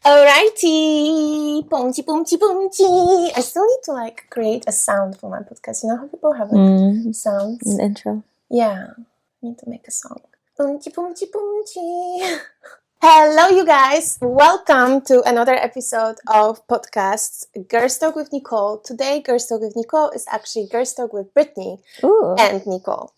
Alrighty, boomchi boomchi boomchi. I still need to create a sound for my podcast. You know how people have sounds? An intro. Yeah, I need to make a song. Boomchi boomchi boomchi. Hello, you guys. Welcome to another episode of podcasts Girls Talk with Nicole. Today, Girls Talk with Nicole is actually Girls Talk with Brittany and Nicole.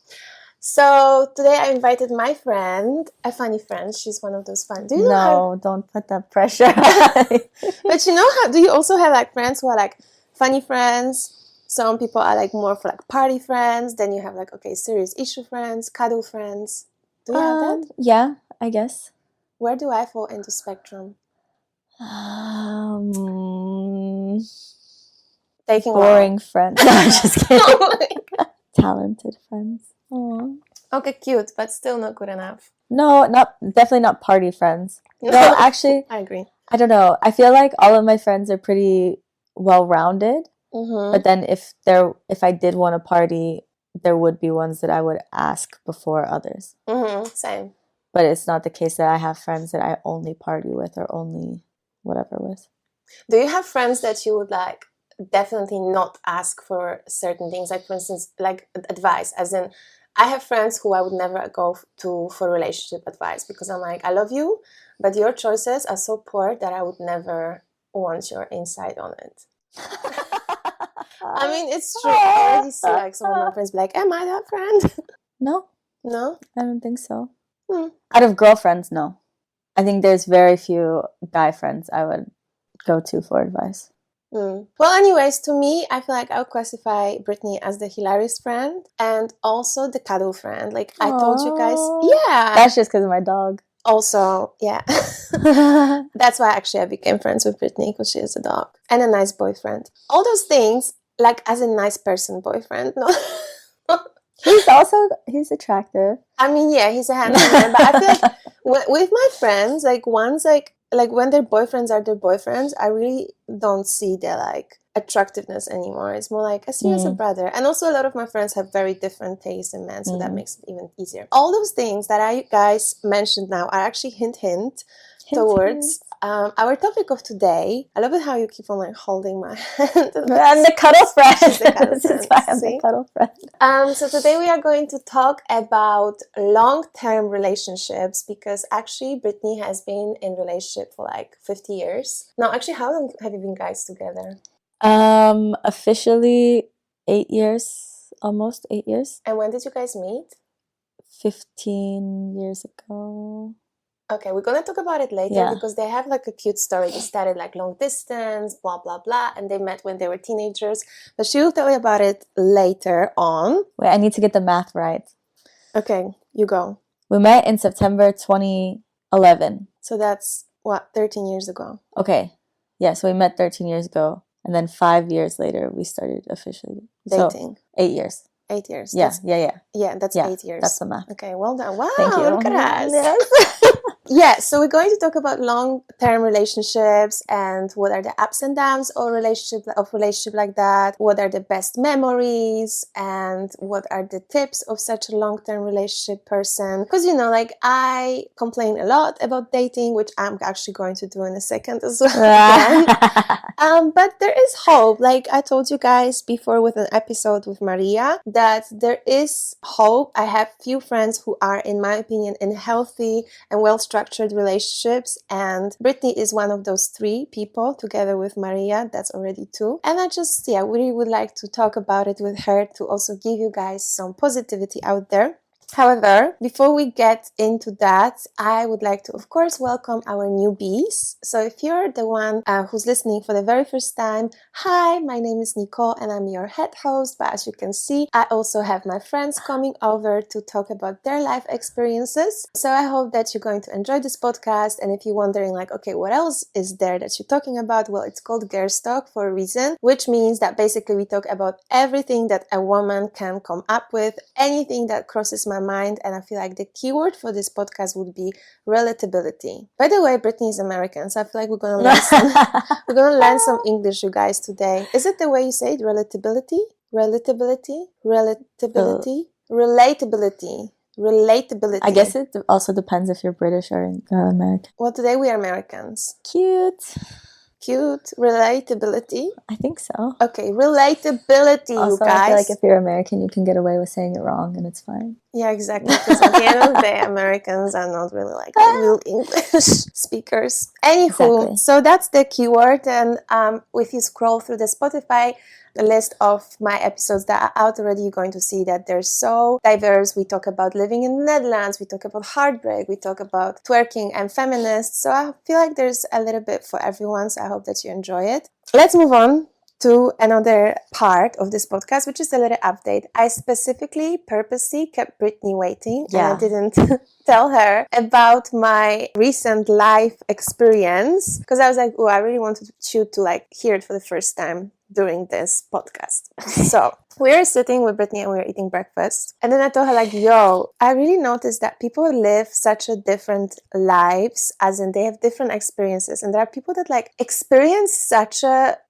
So today I invited my friend, a funny friend. She's one of those fun. Don't put that pressure. But you know how? Do you also have friends who are funny friends? Some people are more for party friends. Then you have serious issue friends, cuddle friends. Do you have that? Yeah, I guess. Where do I fall into spectrum? Taking boring friends. No, I'm just kidding. Talented friends. Aww. Okay, cute, but still not good enough. No, definitely not party friends. No, actually, I agree. I don't know. I feel like all of my friends are pretty well-rounded. Mm-hmm. But then if I did want a party, there would be ones that I would ask before others. Mm-hmm. Same. But it's not the case that I have friends that I only party with or only whatever with. Do you have friends that you would definitely not ask for certain things? For instance, advice, as in, I have friends who I would never go to for relationship advice because I'm I love you, but your choices are so poor that I would never want your insight on it. I mean, it's true. I already see some of my friends be am I that friend? No, I don't think so. Out of girlfriends, no. I think there's very few guy friends I would go to for advice. Well, anyways, to me, I feel I would classify Brittany as the hilarious friend and also the cuddle friend. I told you guys, yeah. That's just because of my dog. Also, yeah. That's why actually I became friends with Brittany, because she is a dog and a nice boyfriend. All those things, as a nice person boyfriend. No. He's attractive. I mean, yeah, he's a handsome man, but I feel with my friends, once when their boyfriends are their boyfriends, I really don't see their attractiveness anymore. It's more I see you as a brother. And also a lot of my friends have very different tastes in men, so that makes it even easier. All those things that I guys mentioned now are actually hint towards our topic of today. I love it how you keep on holding my hand. I'm the cuddle friend. This is why I'm the cuddle friend. So today we are going to talk about long-term relationships, because actually Brittany has been in relationship for 50 years. No, actually, how long have you been guys together? Officially 8 years, almost 8 years. And when did you guys meet? 15 years ago. Okay, we're gonna talk about it later because they have a cute story. They started long distance, blah blah blah, and they met when they were teenagers. But she will tell you about it later on. Wait, I need to get the math right. Okay, you go. We met in September 2011. So that's 13 years ago. Okay, yeah. So we met 13 years ago, and then 5 years later we started officially dating. So 8 years. 8 years. Yeah, Yeah, that's 8 years. That's the math. Okay, well done. Wow, thank you. Look at us. Yes. Yeah, so we're going to talk about long-term relationships and what are the ups and downs of relationship like that. What are the best memories and what are the tips of such a long-term relationship person? Because I complain a lot about dating, which I'm actually going to do in a second as well. But there is hope. I told you guys before with an episode with Maria, that there is hope. I have few friends who are, in my opinion, in healthy and well-structured relationships, and Brittany is one of those 3 people, together with Maria. That's already 2. And I just, really would like to talk about it with her to also give you guys some positivity out there. However, before we get into that, I would like to, of course, welcome our newbies. So if you're the one who's listening for the very first time, hi, my name is Nicole and I'm your head host. But as you can see, I also have my friends coming over to talk about their life experiences. So I hope that you're going to enjoy this podcast. And if you're wondering okay, what else is there that you're talking about? Well, it's called Girls Talk for a reason, which means that basically we talk about everything that a woman can come up with, anything that crosses my mind, and I feel the keyword for this podcast would be relatability. By the way, Brittany is American, so I feel we're gonna learn some English, you guys, today. Is it the way you say it? Relatability? Relatability? Relatability. I guess it also depends if you're British or American. Well, today we are Americans. Cute. Relatability. I think so. Okay, relatability, Also, you guys. I feel like if you're American, you can get away with saying it wrong and it's fine. Yeah, exactly. Because at the end of the day, Americans are not really like real English speakers. Anywho, Exactly. So that's the keyword. And if you scroll through the Spotify list of my episodes that are out already, you're going to see that they're so diverse. We talk about living in the Netherlands. We talk about heartbreak. We talk about twerking and feminists. So I feel like there's a little bit for everyone. So I hope that you enjoy it. Let's move on to another part of this podcast, which is a little update. I purposely kept Brittany waiting, and I didn't tell her about my recent life experience because I was like, oh, I really wanted you to like hear it for the first time during this podcast. So we're sitting with Brittany and we're eating breakfast. And then I told her like, yo, I really noticed that people live such a different lives, as in they have different experiences. And there are people that like experience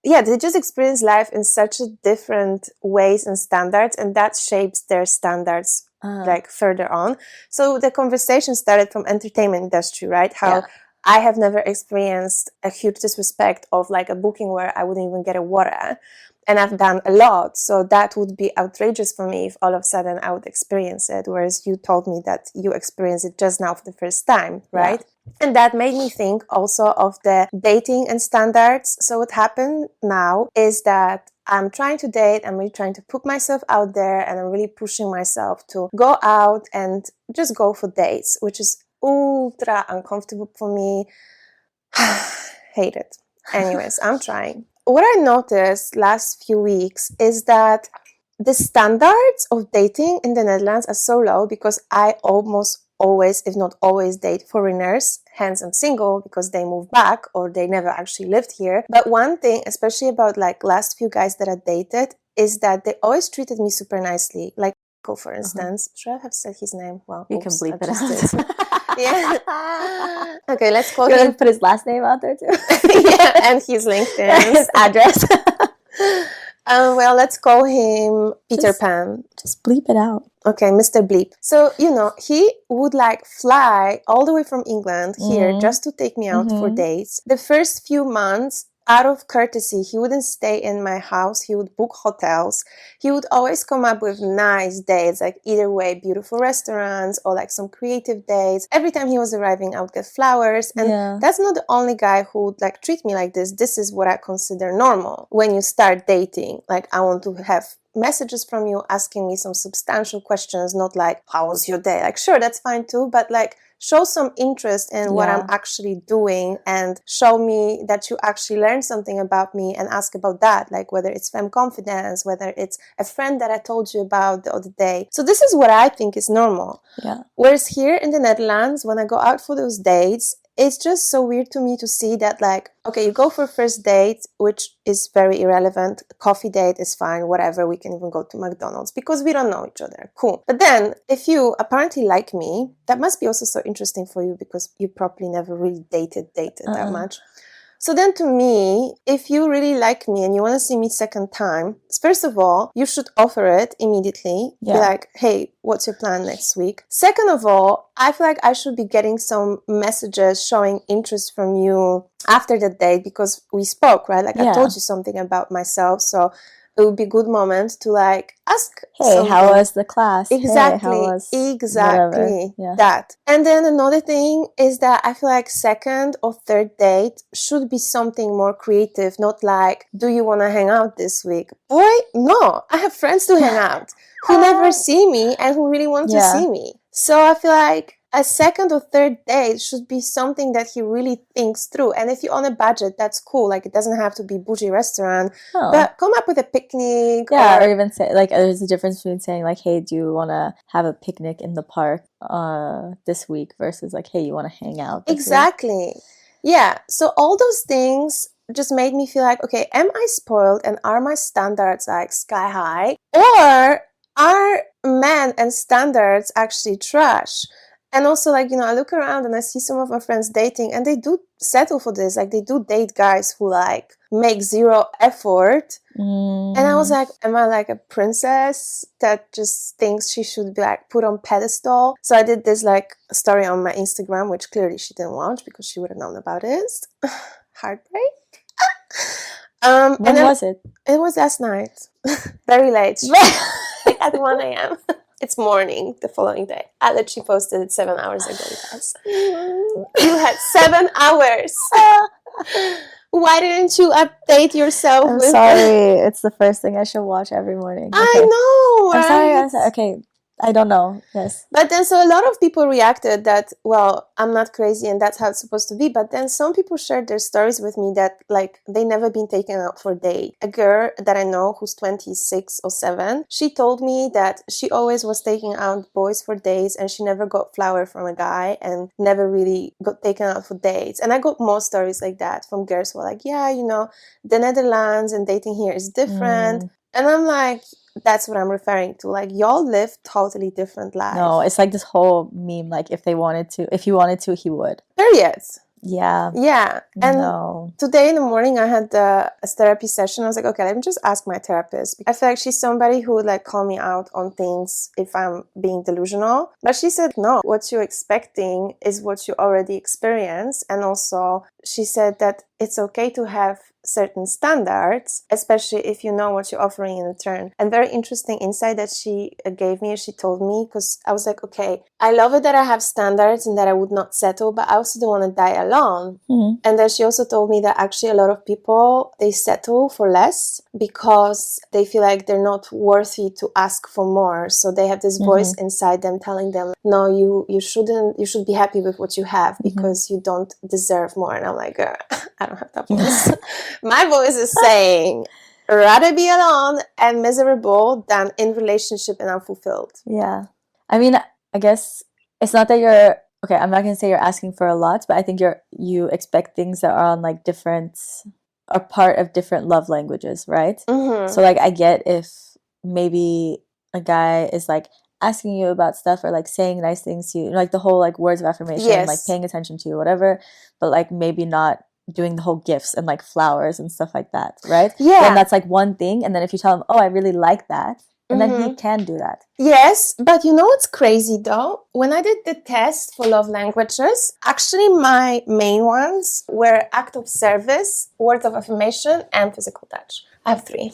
they just experience life in such a different ways and standards. And that shapes their standards like further on. So the conversation started from entertainment industry, right? How I have never experienced a huge disrespect of like a booking where I wouldn't even get a water. And I've done a lot. So that would be outrageous for me if all of a sudden I would experience it. Whereas you told me that you experienced it just now for the first time, right? Yeah. And that made me think also of the dating and standards. So what happened now is that I'm trying to date. I'm really trying to put myself out there, and I'm really pushing myself to go out and just go for dates, which is ultra uncomfortable for me. Hate it. Anyways, I'm trying. What I noticed last few weeks is that the standards of dating in the Netherlands are so low because I almost always, if not always, date foreigners. Hence, I'm single because they moved back or they never actually lived here. But one thing, especially about like last few guys that I dated, is that they always treated me super nicely. Like, for instance, should I have said his name? Well, you can bleep it out. Yeah. Okay, let's call him. You want to put his last name out there too? Yeah, and his LinkedIn, his address. Well, let's call him Peter Pan. Just bleep it out. Okay, Mr. Bleep. So, he would like fly all the way from England here just to take me out for dates. The first few months, out of courtesy, he wouldn't stay in my house. He would book hotels. He would always come up with nice dates, like either way, beautiful restaurants or like some creative dates. Every time he was arriving, I would get flowers. And that's not the only guy who would like treat me like this. This is what I consider normal when you start dating. Like, I want to have messages from you asking me some substantial questions, not like, how was your day? Like, sure, that's fine too, but like, show some interest in what I'm actually doing and show me that you actually learned something about me and ask about that, like whether it's femme confidence, whether it's a friend that I told you about the other day. So this is what I think is normal. Yeah. Whereas here in the Netherlands, when I go out for those dates, it's just so weird to me to see that, like, okay, you go for a first date, which is very irrelevant. Coffee date is fine, whatever. We can even go to McDonald's because we don't know each other. Cool. But then if you apparently like me, that must be also so interesting for you because you probably never really dated that much. So then to me, if you really like me and you want to see me second time, first of all, you should offer it immediately. Yeah. Be like, hey, what's your plan next week? Second of all, I feel like I should be getting some messages showing interest from you after the date because we spoke, right? Like I told you something about myself. So it would be a good moment to like ask, hey, something. How was the class? Exactly, that. And then another thing is that I feel like second or third date should be something more creative, not like, do you want to hang out this week? Boy, no, I have friends to hang out who never see me and who really want to see me. So I feel like a second or third date should be something that he really thinks through. And if you're on a budget, that's cool. Like, it doesn't have to be bougie restaurant, but come up with a picnic. Yeah, or even say, like, there's a difference between saying, like, hey, do you want to have a picnic in the park this week versus, like, hey, you want to hang out this week? Yeah. So all those things just made me feel like, okay, am I spoiled and are my standards, like, sky high? Or are men and standards actually trash? And also, like, you know, I look around and I see some of my friends dating, and they do settle for this. Like, they do date guys who, like, make zero effort. And I was like, am I like a princess that just thinks she should be, like, put on pedestal? So I did this, like, story on my Instagram, which clearly she didn't watch because she would have known about it. Heartbreak. When was it? It was last night. Very late. Like at 1 a.m. It's morning the following day. I literally posted it 7 hours ago, guys. You had 7 hours. Why didn't you update yourself? I'm sorry. It's the first thing I should watch every morning. Okay. I know, right? I'm sorry. Okay. I don't know. Yes. But then, so a lot of people reacted that, well, I'm not crazy and that's how it's supposed to be. But then some people shared their stories with me that, like, they never been taken out for a date. A girl that I know who's 26 or 7, she told me that she always was taking out boys for dates and she never got flower from a guy and never really got taken out for dates. And I got more stories like that from girls who are like, yeah, you know, the Netherlands and dating here is different. And I'm like, that's what I'm referring to. Like, y'all live totally different lives. No, it's like this whole meme, like, if he wanted to, he would. Period. Yeah. Yeah. And no. Today in the morning, I had a therapy session. I was like, okay, let me just ask my therapist. I feel like she's somebody who would, like, call me out on things if I'm being delusional. But she said, no, what you're expecting is what you already experience. And also, she said that it's okay to have certain standards, especially if you know what you're offering in return. And very interesting insight that she gave me, she told me, because I was like, okay, I love it that I have standards and that I would not settle, but I also don't want to die alone. And then she also told me that actually a lot of people, they settle for less because they feel like they're not worthy to ask for more. So they have this voice inside them telling them, no, you shouldn't, you should be happy with what you have because you don't deserve more. And I'm like, girl, I don't have that voice. My voice is saying, rather be alone and miserable than in relationship and unfulfilled. Yeah. I mean, I guess it's not that you're, okay, I'm not going to say you're asking for a lot, but I think you expect things that are on, like, different, are part of different love languages, right? So, like, I get if maybe a guy is, like, asking you about stuff or, like, saying nice things to you, like the whole, like, words of affirmation, like paying attention to you, whatever, but, like, maybe not doing the whole gifts and, like, flowers and stuff like that, right? Yeah. Then that's, like, one thing. And then if you tell him, oh, I really like that, and then he can do that. Yes, but you know what's crazy though? When I did the test for love languages, actually my main ones were act of service, words of affirmation, and physical touch. I have 3.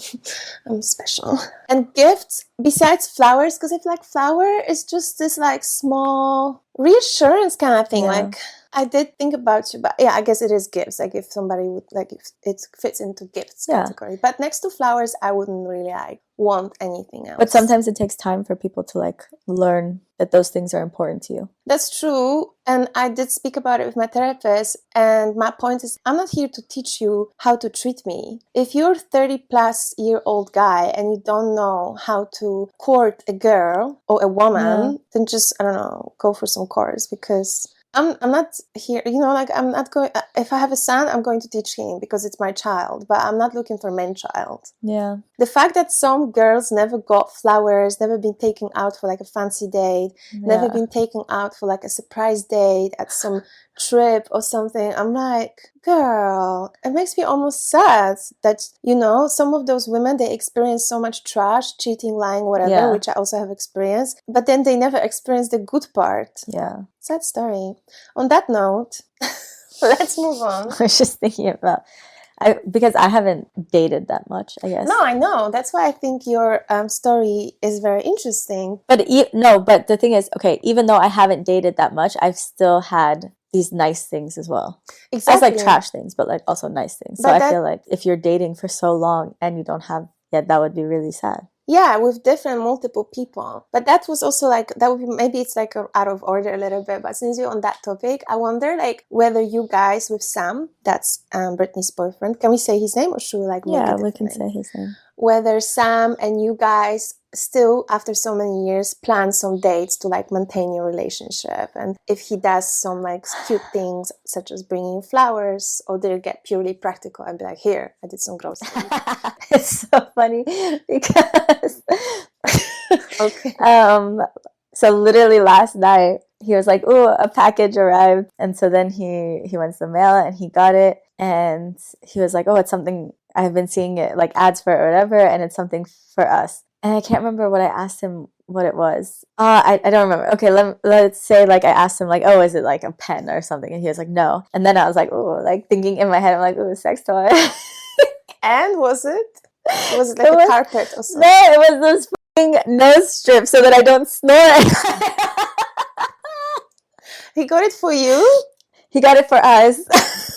I'm special. And gifts, besides flowers, because I feel like flower is just this, like, small reassurance kind of thing. Like, I did think about you, but yeah, I guess it is gifts. Like, if somebody would, like, if it fits into gifts category. But next to flowers, I wouldn't really, like, want anything else. But sometimes it takes time for people to, like, learn that those things are important to you. That's true. And I did speak about it with my therapist. And my point is, I'm not here to teach you how to treat me. If you're a 30-plus-year-old guy and you don't know how to court a girl or a woman, then just, I don't know, go for some course, because I'm not here, you know, like, I'm not going, if I have a son, I'm going to teach him because it's my child, but I'm not looking for a man child. Yeah. The fact that some girls never got flowers, never been taken out for, like, a fancy date, never been taken out for, like, a surprise date at some trip or something, I'm like, girl, it makes me almost sad that, you know, some of those women, they experience so much trash, cheating, lying, whatever, which I also have experienced, but then they never experience the good part. Yeah. Sad story. On that note, let's move on. I was just thinking about, because I haven't dated that much, I guess. No, I know. That's why I think your story is very interesting. But but the thing is, okay, even though I haven't dated that much, I've still had these nice things as well. Exactly. It's like trash things, but, like, also nice things. So I feel like if you're dating for so long and you don't have, that would be really sad. Yeah, with different multiple people. But that was also, like, that would be, maybe it's, like, out of order a little bit, but since you're on that topic, I wonder, like, whether you guys with Sam, that's Brittany's boyfriend, can we say his name or should we, like, make it we can say his name. Whether Sam and you guys still, after so many years, plan some dates to, like, maintain your relationship, and if he does some, like, cute things such as bringing flowers, or they get purely practical and be like, here, I did some gross things. It's so funny because okay. So literally last night he was like, "Oh, a package arrived." And so then he went to the mail and he got it, and he was like, "Oh, it's something I've been seeing it like ads for it or whatever, and it's something for us." And I can't remember what I asked him what it was. I don't remember. Okay, let's say like I asked him like, "Oh, is it like a pen or something?" And he was like, "No." And then I was like, "Oh," like thinking in my head, I'm like, "Oh, sex toy." And was it? Was it like a carpet or something? No, it was those fucking nose strips so that I don't snore. He got it for you? He got it for us.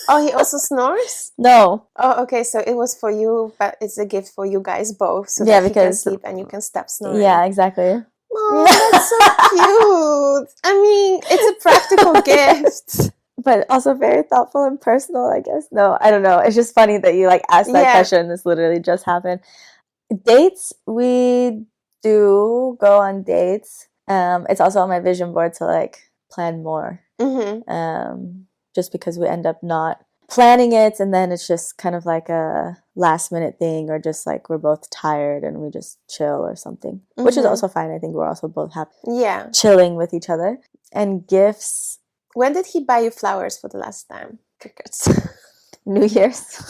Oh, he also snores? No. Oh, okay. So it was for you, but it's a gift for you guys both, so Yeah, that because he can sleep and you can stop snoring. Yeah, exactly. Oh, that's so cute. I mean, it's a practical gift. But also very thoughtful and personal, I guess. No, I don't know. It's just funny that you like asked that question. This literally just happened. Dates, we do go on dates. It's also on my vision board to like plan more. Just because we end up not planning it, and then it's just kind of like a last minute thing, or just like we're both tired and we just chill or something, which is also fine. I think we're also both happy. Yeah. Chilling with each other. And gifts. When did he buy you flowers for the last time? Crickets. New Year's.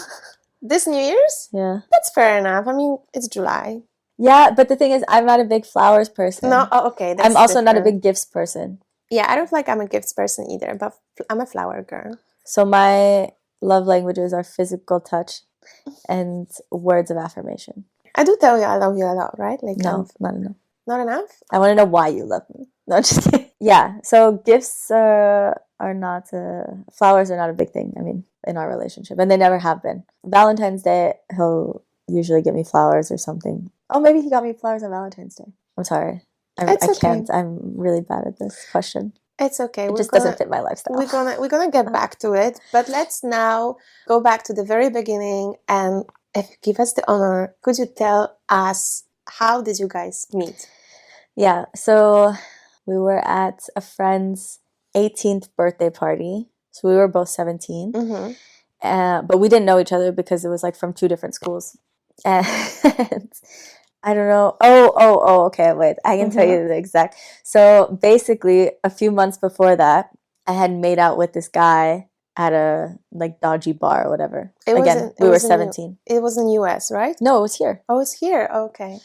This New Year's? Yeah. That's fair enough. I mean, it's July. Yeah, but the thing is, I'm not a big flowers person. No, okay. I'm also not a big gifts person. Yeah, I don't feel like I'm a gifts person either, but I'm a flower girl. So my love languages are physical touch and words of affirmation. I do tell you I love you a lot, right? Like no, not enough. Not enough? I want to know why you love me. No, just kidding. Yeah, so gifts are not, flowers are not a big thing, I mean, in our relationship. And they never have been. Valentine's Day, he'll usually get me flowers or something. Oh, maybe he got me flowers on Valentine's Day. I'm sorry. I can't. I'm really bad at this question. It's okay. It just doesn't fit my lifestyle. We're gonna get back to it. But let's now go back to the very beginning. And if you give us the honor, could you tell us, how did you guys meet? Yeah, so we were at a friend's 18th birthday party. So we were both 17. But we didn't know each other because it was like from two different schools. And I don't know. Oh, okay, wait. I can tell you the exact. So basically, a few months before that, I had made out with this guy at a like dodgy bar or whatever. We were 17. It was in US, right? No, it was here. Oh, it's here. Okay.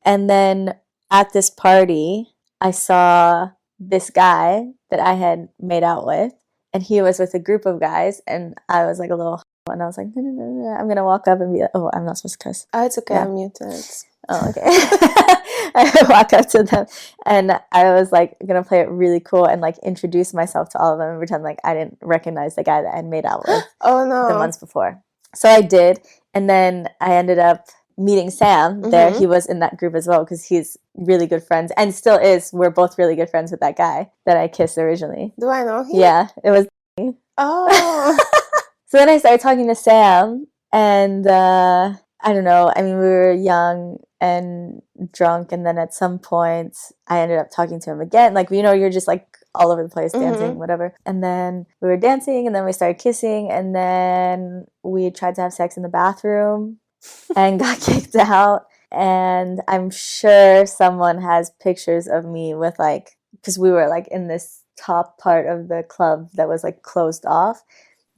And then at this party, I saw this guy that I had made out with, and he was with a group of guys, and I was like a little, and I was like, no, I'm gonna walk up and be like, oh, I'm not supposed to cuss. Oh, it's okay. Yeah. I'm muted. Oh, okay. I walk up to them, and I was like gonna play it really cool and like introduce myself to all of them and pretend like I didn't recognize the guy that I made out with. Oh no. The months before. So I did, and then I ended up meeting Sam there. He was in that group as well because he's really good friends and still is. We're both really good friends with that guy that I kissed originally. Do I know him? Yeah, it was me. Oh. So then I started talking to Sam, and I don't know. I mean, we were young and drunk, and then at some point I ended up talking to him again. Like, you know, you're just like all over the place dancing, whatever. And then we were dancing, and then we started kissing, and then we tried to have sex in the bathroom and got kicked out. And I'm sure someone has pictures of me with like, because we were like in this top part of the club that was like closed off,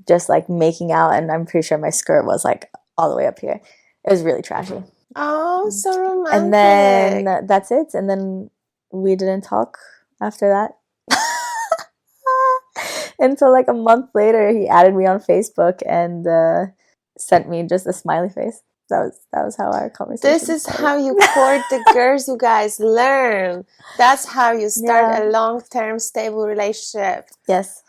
just like making out, and I'm pretty sure my skirt was like all the way up here. It was really trashy. Oh, so romantic. And then that's it. And then we didn't talk after that. Until like a month later, he added me on Facebook and sent me just a smiley face. That was how our conversation This is started. how you court the girls, you guys. Learn. That's how you start a long-term, stable relationship. Yes.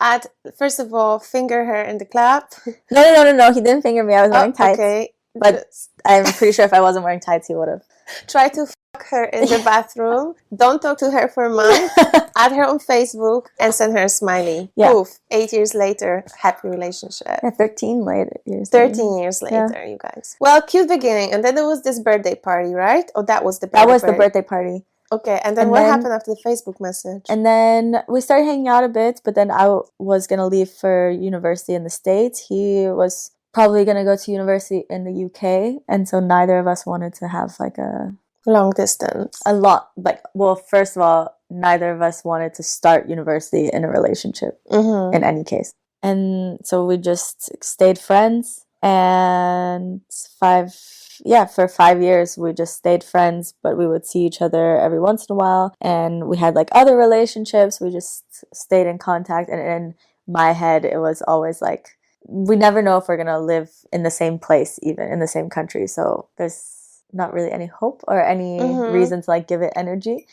First of all, finger her in the club. No. He didn't finger me. I was wearing tights. Okay. But I'm pretty sure if I wasn't wearing tights, he would have. Try to fuck her in the bathroom. Don't talk to her for a month. Add her on Facebook and send her a smiley. Yeah. Poof. 8 years later, happy relationship. Yeah, 13 years 13 years later, you guys. Well, cute beginning. And then there was this birthday party, right? Or that was the birthday party? That was the birthday party. Okay, and then what happened after the Facebook message? And then we started hanging out a bit, but then I was going to leave for university in the States. He was probably going to go to university in the UK, and so neither of us wanted to have like a long distance. First of all, neither of us wanted to start university in a relationship in any case. And so we just stayed friends, and for 5 years we just stayed friends, but we would see each other every once in a while, and we had like other relationships. We just stayed in contact, and in my head it was always like, we never know if we're gonna live in the same place, even in the same country, so there's not really any hope or any reason to like give it energy.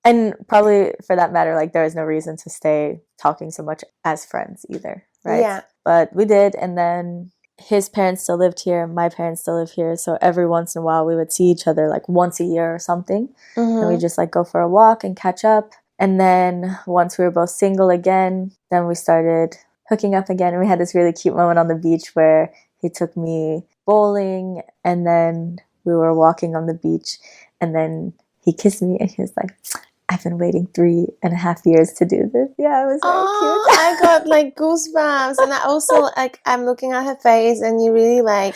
And probably for that matter, like there is no reason to stay talking so much as friends either, right? Yeah. But we did, and then his parents still lived here, my parents still live here, so every once in a while we would see each other like once a year or something, and we just like go for a walk and catch up. And then once we were both single again, then we started hooking up again, and we had this really cute moment on the beach where he took me bowling, and then we were walking on the beach, and then he kissed me, and he was like, I've been waiting 3.5 years to do this. Yeah, it was very cute. I got like goosebumps, and I also like, I'm looking at her face, and you really like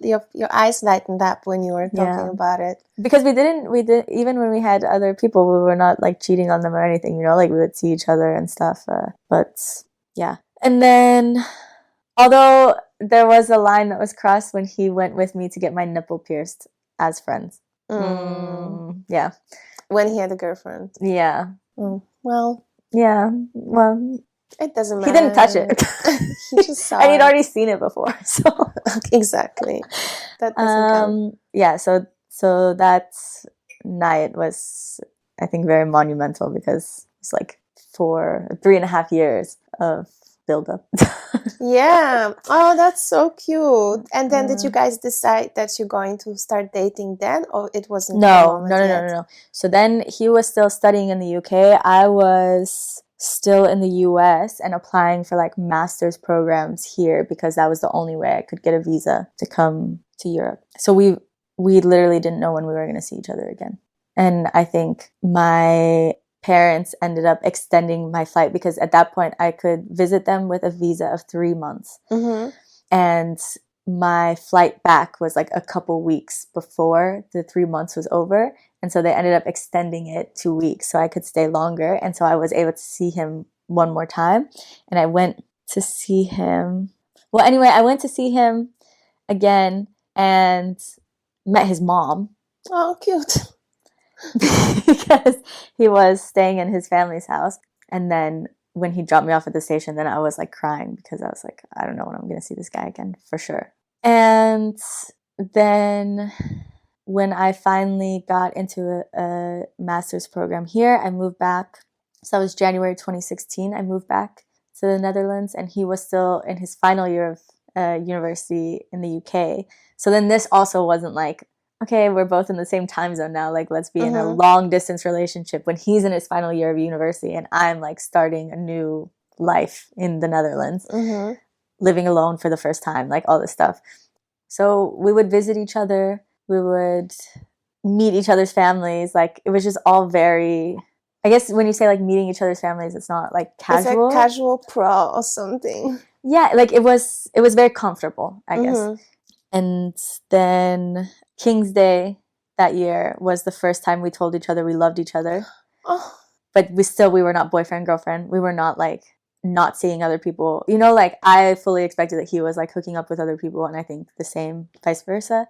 your eyes lightened up when you were talking about it. Because we did even when we had other people, we were not like cheating on them or anything, you know, like we would see each other and stuff. But yeah, and then although there was a line that was crossed when he went with me to get my nipple pierced as friends. Yeah. When he had a girlfriend. Yeah. Well. Yeah. Well. It doesn't matter. He didn't touch it. He just saw and he'd already seen it before. So exactly. That doesn't count. Yeah. So that night was, I think, very monumental because it's like 3.5 years of build up. Yeah. Oh, that's so cute. And then did you guys decide that you're going to start dating then, or it wasn't? No. So then he was still studying in the UK. I was still in the US and applying for like master's programs here because that was the only way I could get a visa to come to Europe. So we literally didn't know when we were going to see each other again. And I think my parents ended up extending my flight because at that point I could visit them with a visa of 3 months. And my flight back was like a couple weeks before the 3 months was over. And so they ended up extending it 2 weeks so I could stay longer. And so I was able to see him one more time. And I went to see him. Well, anyway, I went to see him again and met his mom. Oh, cute. Because he was staying in his family's house. And then when he dropped me off at the station, then I was like crying because I was like, I don't know when I'm going to see this guy again for sure. And then when I finally got into a master's program here, I moved back. So that was January 2016. I moved back to the Netherlands, and he was still in his final year of university in the UK. So then this also wasn't like, okay, we're both in the same time zone now, like let's be in a long distance relationship when he's in his final year of university and I'm like starting a new life in the Netherlands, living alone for the first time, like all this stuff. So we would visit each other, we would meet each other's families, like it was just all very, I guess when you say like meeting each other's families, it's not like casual. It's like casual pro or something. Yeah, like it was very comfortable, I guess. And then King's Day that year was the first time we told each other we loved each other. But we were not boyfriend, girlfriend. We were not like not seeing other people. You know, like I fully expected that he was like hooking up with other people, and I think the same vice versa.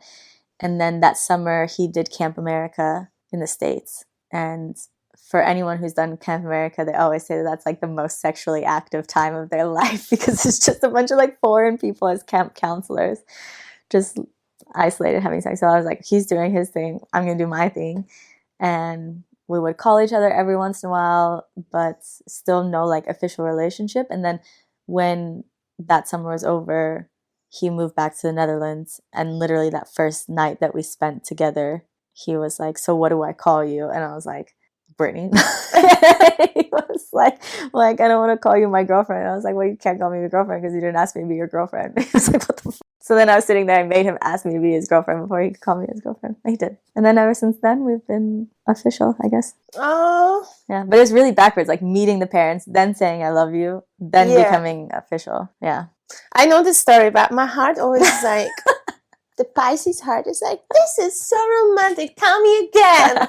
And then that summer he did Camp America in the States. And for anyone who's done Camp America, they always say that that's like the most sexually active time of their life because it's just a bunch of like foreign people as camp counselors, just isolated having sex. So I was like, he's doing his thing, I'm gonna do my thing. And we would call each other every once in a while, but still no like official relationship. And then when that summer was over, he moved back to the Netherlands, and literally that first night that we spent together, he was like, so what do I call you? And I was like, Brittany. He was like, I don't want to call you my girlfriend. And I was like, well, you can't call me your girlfriend because you didn't ask me to be your girlfriend. He was like, what the fuck? So then I was sitting there and made him ask me to be his girlfriend before he could call me his girlfriend. He did. And then ever since then, we've been official, I guess. Oh. Yeah, but it's really backwards, like meeting the parents, then saying I love you, then becoming official. Yeah. I know this story, but my heart always is like, the Pisces heart is like, this is so romantic. Tell me again.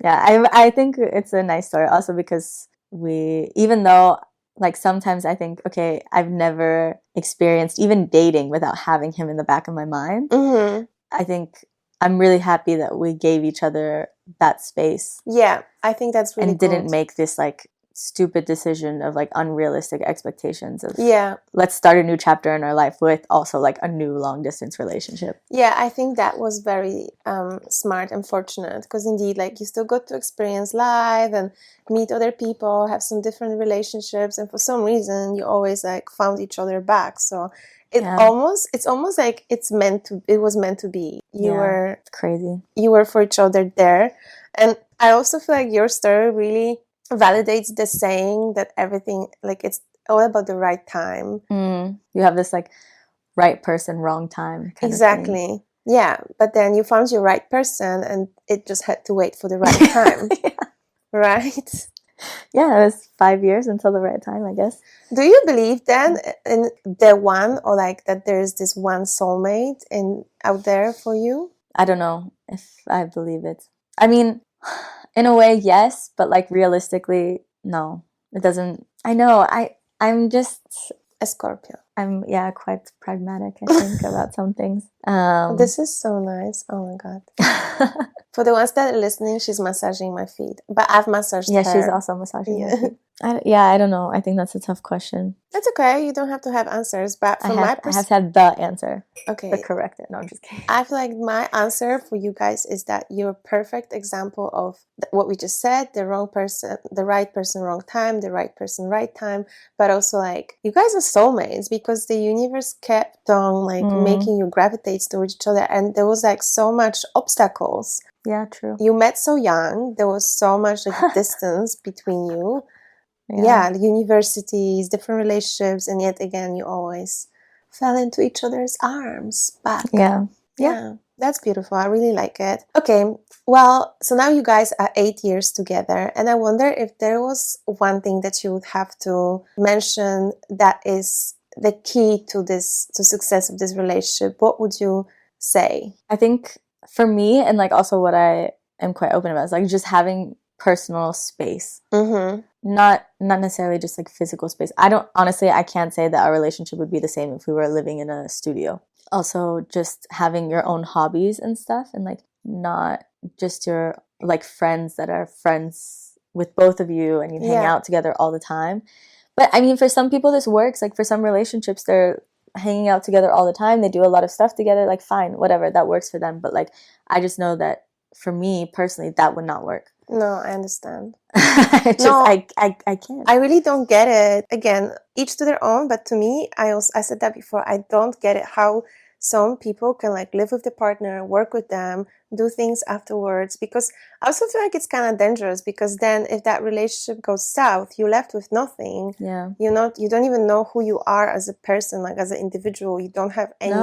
Yeah, I think it's a nice story also because even though like sometimes I think, okay, I've never experienced even dating without having him in the back of my mind. Mm-hmm. I think I'm really happy that we gave each other that space. Yeah, I think that's really and didn't make this like stupid decision of like unrealistic expectations of let's start a new chapter in our life with also like a new long distance relationship. Yeah, I think that was very smart and fortunate because indeed like you still got to experience life and meet other people, have some different relationships, and for some reason you always like found each other back. So it's almost like it was meant to be. It's crazy. You were for each other there. And I also feel like your story really validates the saying that everything, like it's all about the right time. You have this like right person, wrong time kind exactly. of thing. Yeah, but then you found your right person and it just had to wait for the right time. Right? Yeah, it was 5 years until the right time, I guess. Do you believe then in the one, or like that there's this one soulmate out there for you? I don't know if I believe it. I mean, in a way, yes, but like realistically, no. It doesn't. I know. I'm just a Scorpio. I'm quite pragmatic, I think, about some things. This is so nice. Oh my god. For the ones that are listening, she's massaging my feet, but I've massaged her. Yeah, she's also massaging my feet. I don't know. I think that's a tough question. That's okay. You don't have to have answers, but from my perspective, I have to have the answer. Okay. The correct it. No, I'm just kidding. I feel like my answer for you guys is that you're a perfect example of what we just said: the wrong person, the right person, wrong time, the right person, right time. But also, like, you guys are soulmates because the universe kept on like making you gravitate towards each other, and there was like so much obstacles. Yeah, true. You met so young. There was so much like distance between you. Yeah, universities, different relationships, and yet again, you always fell into each other's arms back. Yeah, that's beautiful. I really like it. Okay, well, so now you guys are 8 years together, and I wonder if there was one thing that you would have to mention that is the key to success of this relationship. What would you say? I think for me, and like also what I am quite open about, is like just having personal space. Not necessarily just like physical space. I can't say that our relationship would be the same if we were living in a studio. Also, just having your own hobbies and stuff, and like not just your like friends that are friends with both of you and you hang out together all the time. But I mean, for some people this works. Like for some relationships, they're hanging out together all the time. They do a lot of stuff together. Like fine, whatever, that works for them. But like I just know that for me personally, that would not work. No, I understand. I can't. I really don't get it. Again, each to their own, but to me, I said that before, I don't get it how some people can like live with the partner, work with them, do things afterwards, because I also feel like it's kind of dangerous, because then if that relationship goes south, you're left with nothing. You don't even know who you are as a person, like as an individual. You don't have any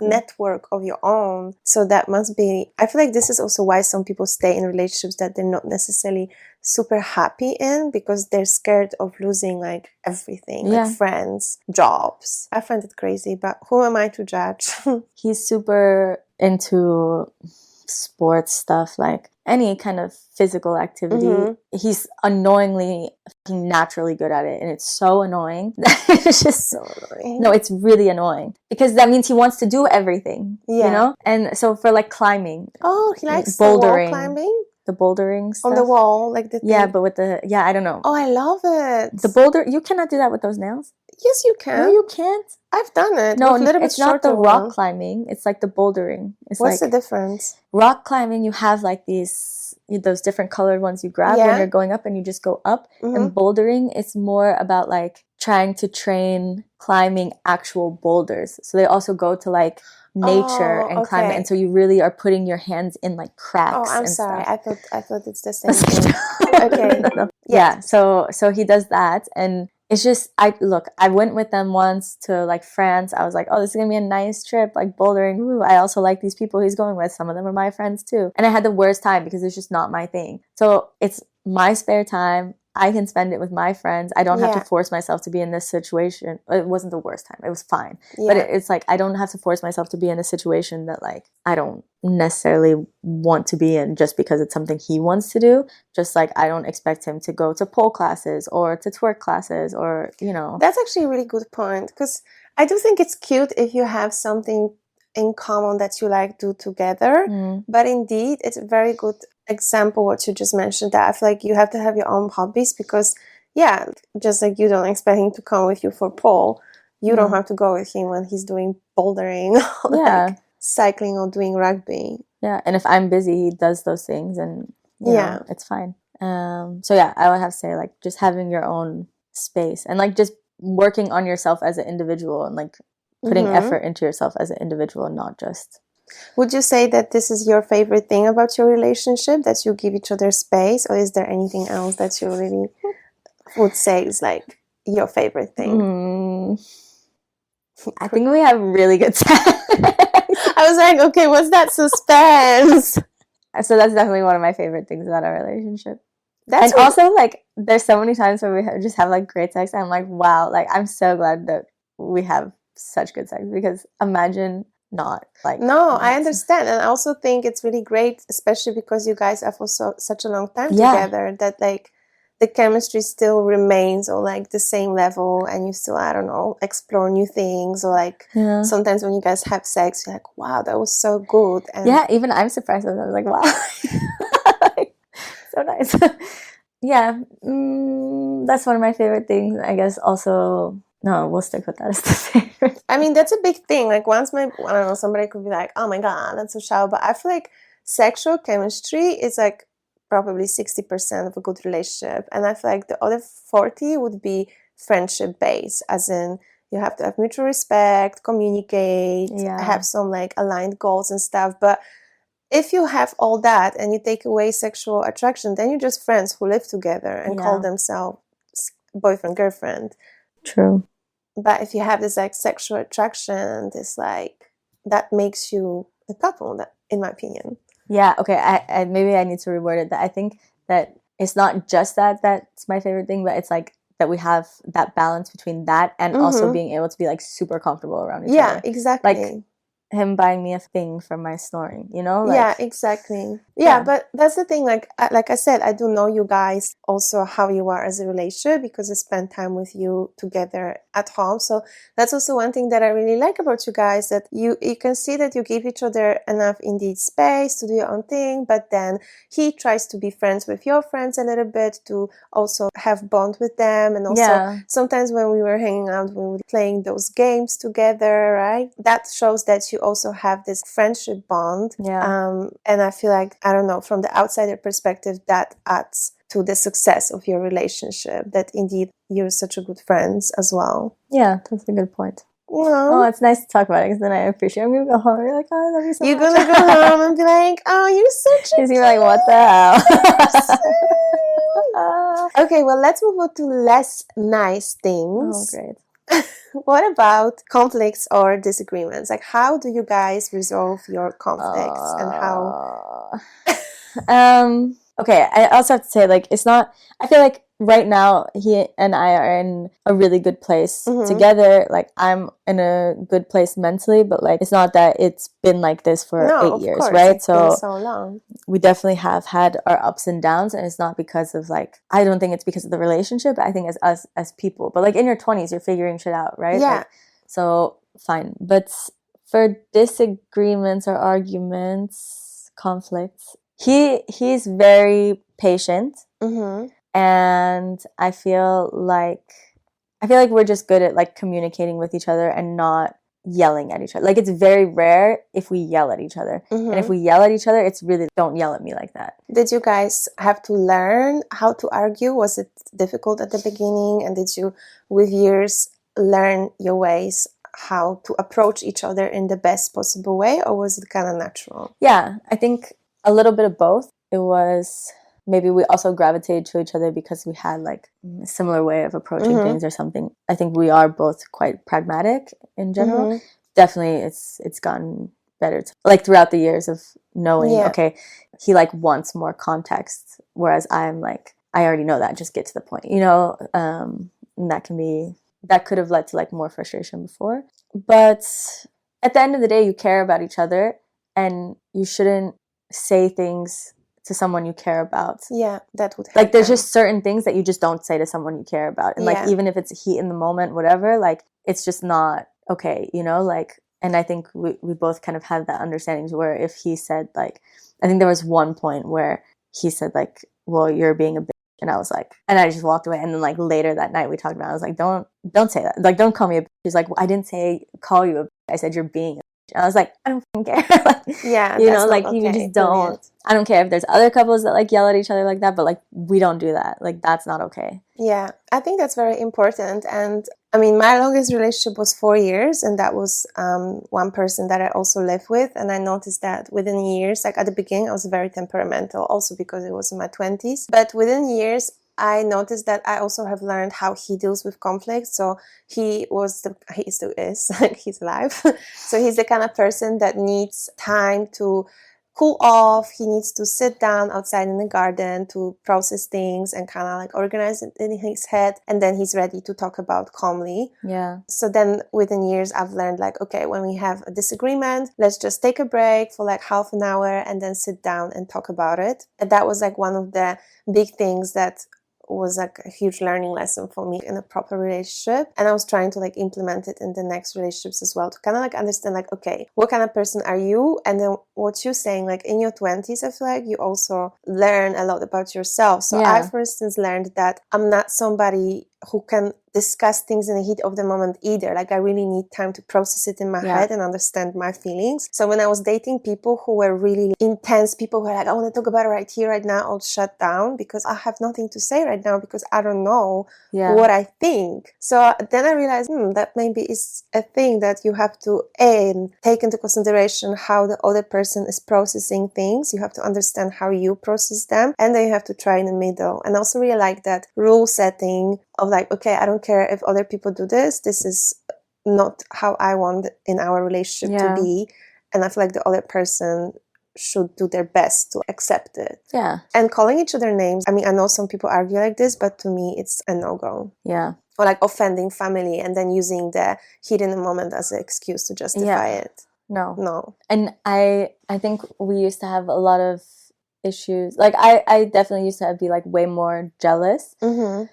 network of your own. So that must be, I feel like this is also why some people stay in relationships that they're not necessarily super happy in, because they're scared of losing like everything, like friends, jobs. I find it crazy, but who am I to judge? He's super into sports stuff, like any kind of physical activity. He's annoyingly naturally good at it, and it's so annoying. It's just so annoying. No, it's really annoying, because that means he wants to do everything, you know? And so for like climbing, he likes bouldering, wall climbing, the bouldering stuff. On the wall, like the thing. but with the I don't know. Oh, I love it. The boulder, you cannot do that with those nails. Yes, you can. No, you can't. I've done it. No, it's not the rock climbing. It's like the bouldering. What's the difference? Rock climbing, you have like those different colored ones you grab when you're going up, and you just go up. And bouldering, it's more about like trying to train climbing actual boulders. So they also go to like nature and climb it, and so you really are putting your hands in like cracks. Oh, I'm sorry. Stuff. I thought it's the same thing. Okay. No. Yeah. So he does that, and it's just I went with them once to like France. I was like, oh, this is gonna be a nice trip, like bouldering. Ooh, I also like these people he's going with. Some of them are my friends too, and I had the worst time because it's just not my thing. So it's my spare time. I can spend it with my friends. I don't have to Yeah. force myself to be in this situation. It wasn't the worst time. It was fine. Yeah. But it's like I don't have to force myself to be in a situation that like I don't necessarily want to be in just because it's something he wants to do. Just like I don't expect him to go to pole classes or to twerk classes or, you know. That's actually a really good point, because I do think it's cute if you have something in common that you like do together. But indeed, it's a very good example what you just mentioned, that I feel like you have to have your own hobbies, because yeah, just like you don't expect him to come with you for pole, you don't have to go with him when he's doing bouldering or like cycling or doing rugby. Yeah, and if I'm busy, he does those things, and you know, it's fine. So yeah, I would have to say like just having your own space and like just working on yourself as an individual and like putting effort into yourself as an individual and not just. Would you say that this is your favorite thing about your relationship, that you give each other space, or is there anything else that you really would say is like your favorite thing? I think we have really good sex. I was like, okay, what's that suspense? So that's definitely one of my favorite things about our relationship. That's and also like there's so many times where we just have like great sex. I'm like, wow, like I'm so glad that we have such good sex, because imagine not like. No, I understand, and I also think it's really great, especially because you guys are for such a long time together, that like the chemistry still remains on like the same level, and you still, I don't know, explore new things, or like sometimes when you guys have sex, you're like, wow, that was so good. And yeah, even I'm surprised. I was like, wow, like, so nice. Yeah, that's one of my favorite things. I guess also, no, we'll stick with that as the favorite. I mean, that's a big thing. Like once I don't know, somebody could be like, oh my God, that's so shallow. But I feel like sexual chemistry is like probably 60% of a good relationship. And I feel like the other 40 would be friendship based, as in you have to have mutual respect, communicate, have some like aligned goals and stuff. But if you have all that and you take away sexual attraction, then you're just friends who live together and call themselves boyfriend, girlfriend. True. But if you have this like sexual attraction, this like, that makes you a couple, that, in my opinion. Yeah, okay, I maybe I need to reword it. That I think that it's not just that's my favorite thing, but it's like that we have that balance between that and also being able to be like super comfortable around each other. Yeah, exactly. Like him buying me a thing for my snoring, you know? Like, yeah, exactly. Yeah, but that's the thing. Like I said, I do know you guys also how you are as a relationship, because I spend time with you together at home. So that's also one thing that I really like about you guys, that you can see that you give each other enough indeed space to do your own thing, but then he tries to be friends with your friends a little bit to also have bond with them. And also sometimes when we were hanging out, we were playing those games together, right? That shows that you also have this friendship bond. And I feel like, I don't know, from the outsider perspective, that adds to the success of your relationship, that indeed you're such a good friends as well. Yeah, that's a good point. Well, oh, it's nice to talk about it, because then I appreciate it. I'm going to go home and be like, oh, I love you so you're much. going to go home and be like, oh, you're such a He's going to be like, what the hell? Okay, well, let's move on to less nice things. Oh, great. What about conflicts or disagreements? Like, how do you guys resolve your conflicts and how? Okay, I also have to say, like, it's not, I feel like right now he and I are in a really good place together. Like, I'm in a good place mentally, but like, it's not that it's been like this for 8 years, right? It's been so long. We definitely have had our ups and downs, and it's not because of like, I don't think it's because of the relationship. I think as us as people, but like in your 20s, you're figuring shit out, right? Yeah. Like, so fine, but for disagreements or arguments, conflicts, he's very patient, and I feel like we're just good at like communicating with each other and not yelling at each other. Like, it's very rare if we yell at each other, and if we yell at each other, it's really, don't yell at me like that. Did you guys have to learn how to argue? Was it difficult at the beginning, and did you with years learn your ways how to approach each other in the best possible way, or was it kind of natural? Yeah, I think a little bit of both. It was, maybe we also gravitated to each other because we had like a similar way of approaching things or something. I think we are both quite pragmatic in general. Definitely it's gotten better like throughout the years of knowing, okay, he like wants more context, whereas I'm like, I already know that, just get to the point, you know. And that could have led to like more frustration before. But at the end of the day, you care about each other, and you shouldn't say things to someone you care about. Yeah, that would like there's happen. just certain things that you just don't say to someone you care about, and like even if it's heat in the moment, whatever, like it's just not okay, you know. Like, and I think we both kind of had that understanding where if he said like, I think there was one point where he said like, well, you're being a bitch, and I was like, and I just walked away. And then like later that night we talked about it. I was like, don't say that, like don't call me a bitch. He's like, well, I didn't say call you a bitch, I said you're being a bitch. And I was like, I don't care. Like, yeah, you know, like you just don't. Brilliant. I don't care if there's other couples that like yell at each other like that, but like we don't do that. Like that's not okay. Yeah, I think that's very important. And I mean, my longest relationship was 4 years, and that was one person that I also live with. And I noticed that within years, like at the beginning, I was very temperamental, also because it was in my 20s. But within years, I noticed that I also have learned how he deals with conflict. So he still is, like he's alive. So he's the kind of person that needs time to cool off. He needs to sit down outside in the garden to process things and kind of like organize it in his head, and then he's ready to talk about calmly. Yeah. So then within years I've learned like, okay, when we have a disagreement, let's just take a break for like half an hour and then sit down and talk about it. And that was like one of the big things that was like a huge learning lesson for me in a proper relationship. And I was trying to like implement it in the next relationships as well, to kind of like understand like, okay, what kind of person are you? And then what you're saying, like in your 20s, I feel like you also learn a lot about yourself. So I, for instance, learned that I'm not somebody who can discuss things in the heat of the moment either. Like I really need time to process it in my head and understand my feelings. So when I was dating people who were really intense, people who were like, I want to talk about it right here, right now, I'll shut down because I have nothing to say right now because I don't know what I think. So then I realized that maybe is a thing that you have to take into consideration how the other person is processing things. You have to understand how you process them, and then you have to try in the middle. And I also really like that rule setting of like, okay, I don't care if other people do this. This is not how I want in our relationship to be. And I feel like the other person should do their best to accept it. Yeah. And calling each other names. I mean, I know some people argue like this, but to me, it's a no-go. Yeah. Or like offending family and then using the heat in the moment as an excuse to justify it. No. And I think we used to have a lot of issues. Like I definitely used to be like way more jealous. Mm-hmm.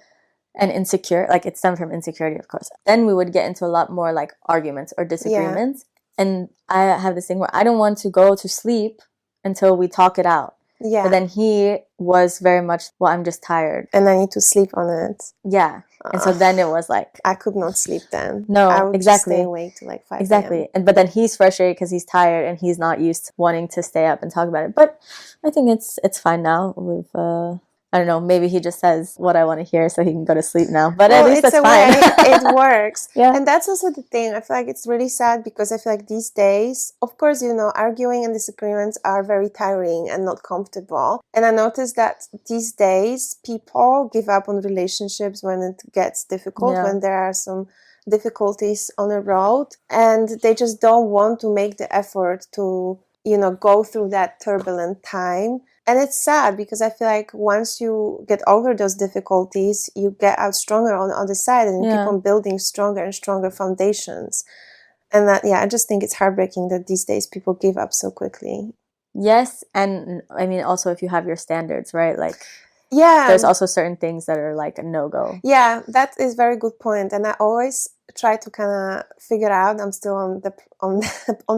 And insecure, like it stemmed from insecurity, of course. Then we would get into a lot more like arguments or disagreements. Yeah. And I have this thing where I don't want to go to sleep until we talk it out. Yeah. But then he was very much, well, I'm just tired. And I need to sleep on it. Yeah. And so then it was like, I could not sleep then. No, I would exactly. Just stay awake till like 5 Exactly. And but then he's frustrated because he's tired and he's not used to wanting to stay up and talk about it. But I think it's fine now. We've I don't know, maybe he just says what I want to hear so he can go to sleep now. But well, at least that's fine. It works. Yeah. And that's also the thing. I feel like it's really sad because I feel like these days, of course, you know, arguing and disagreements are very tiring and not comfortable. And I noticed that these days people give up on relationships when it gets difficult, when there are some difficulties on the road, and they just don't want to make the effort to, you know, go through that turbulent time. And it's sad because I feel like once you get over those difficulties, you get out stronger on the other side and you keep on building stronger and stronger foundations. And that, I just think it's heartbreaking that these days people give up so quickly. Yes. And I mean, also if you have your standards, right? Like, there's also certain things that are like a no-go. Yeah, that is a very good point. And I always try to kind of figure out, I'm still on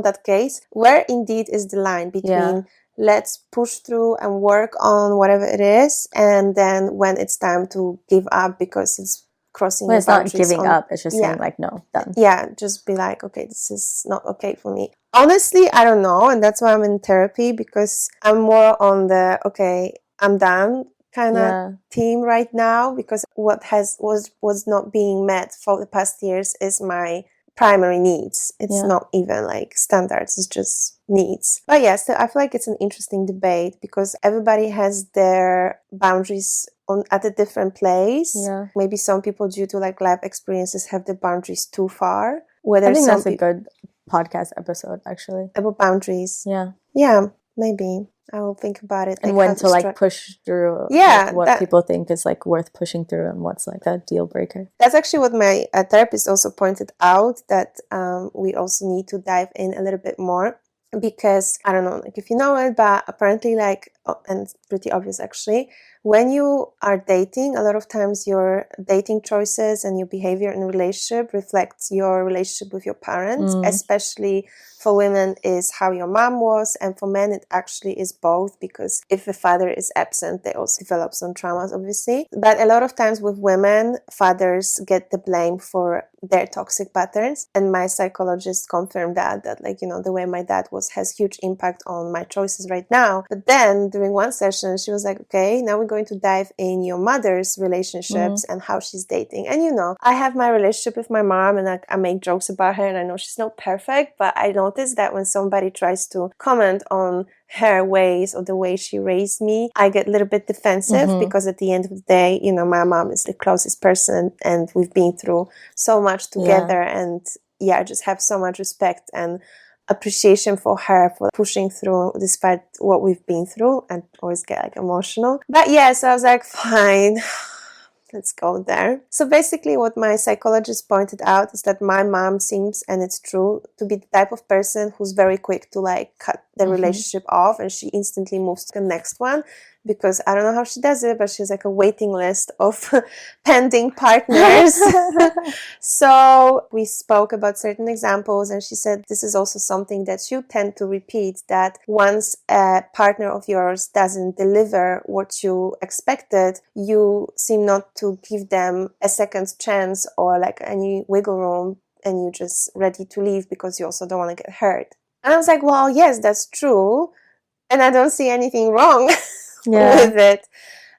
that case, where indeed is the line between let's push through and work on whatever it is, and then when it's time to give up because it's crossing the boundaries. It's not giving up, it's just saying like, no, done. Yeah, just be like, okay, this is not okay for me. Honestly, I don't know, and that's why I'm in therapy, because I'm more on the, okay, I'm done kind of team right now, because what was not being met for the past years is my primary needs. It's not even like standards, it's just needs. But yes, I feel like it's an interesting debate because everybody has their boundaries at a different place. Maybe some people, due to like life experiences, have the boundaries too far. I think that's a good podcast episode, actually, about boundaries. Yeah. Maybe I will think about it. And like when how to like push through, Yeah, like what people think is like worth pushing through and what's like a deal breaker. That's actually what my therapist also pointed out, that we also need to dive in a little bit more, because I don't know, like if you know it, but apparently like, and it's pretty obvious actually, when you are dating, a lot of times your dating choices and your behavior in a relationship reflects your relationship with your parents, especially for women is how your mom was, and for men it actually is both, because if the father is absent, they also develop some traumas, obviously. But a lot of times with women, fathers get the blame for their toxic patterns, and my psychologist confirmed that like, you know, the way my dad was has huge impact on my choices right now. But then during one session she was like, okay, now we're going to dive in your mother's relationships and how she's dating. And you know, I have my relationship with my mom, and I make jokes about her, and I know she's not perfect, but I noticed that when somebody tries to comment on her ways or the way she raised me, I get a little bit defensive, because at the end of the day, you know, my mom is the closest person and we've been through so much together. And yeah, I just have so much respect and appreciation for her for pushing through despite what we've been through, and always get like emotional. But yeah, so I was like, fine, let's go there. So basically what my psychologist pointed out is that my mom seems, and it's true, to be the type of person who's very quick to like cut the relationship off, and she instantly moves to the next one, because I don't know how she does it, but she's like a waiting list of pending partners. So we spoke about certain examples, and she said this is also something that you tend to repeat, that once a partner of yours doesn't deliver what you expected, you seem not to give them a second chance or like any wiggle room, and you're just ready to leave because you also don't want to get hurt. And I was like, well, yes, that's true, and I don't see anything wrong with it.